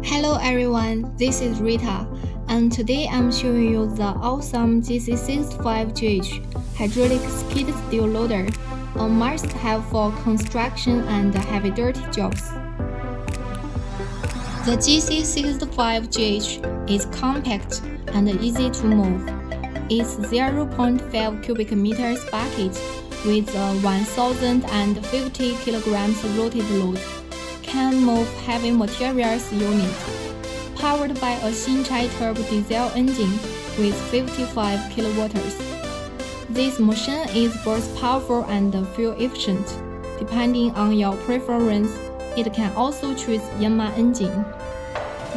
Hello everyone, this is Rita, and today I'm showing you the awesome JC65GH hydraulic skid steel loader, a must-have for construction and heavy-duty jobs. The JC65GH is compact and easy to move. Its 0.5 cubic meters bucket with a 1,050 kilograms rotated load can move heavy materials unit. Powered by a Henan turbo diesel engine with 55 kilowatts. This machine is both powerful and fuel efficient. Depending on your preference, it can also choose Henan engine.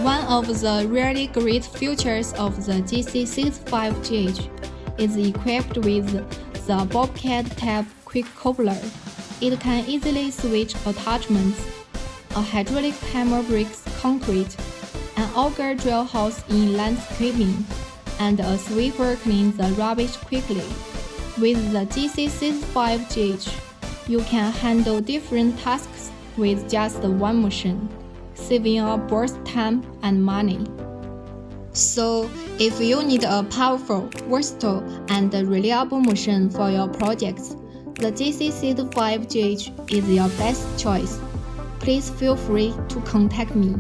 One of the really great features of the JC65GH is equipped with the Bobcat type quick coupler. It can easily switch attachments. A hydraulic hammer breaks concrete, an auger drill holes in landscaping, and a sweeper cleans the rubbish quickly. With the JC65GH, you can handle different tasks with just one machine, saving you both time and money. So, if you need a powerful, versatile, and reliable machine for your projects, the JC65GH is your best choice. Please feel free to contact me.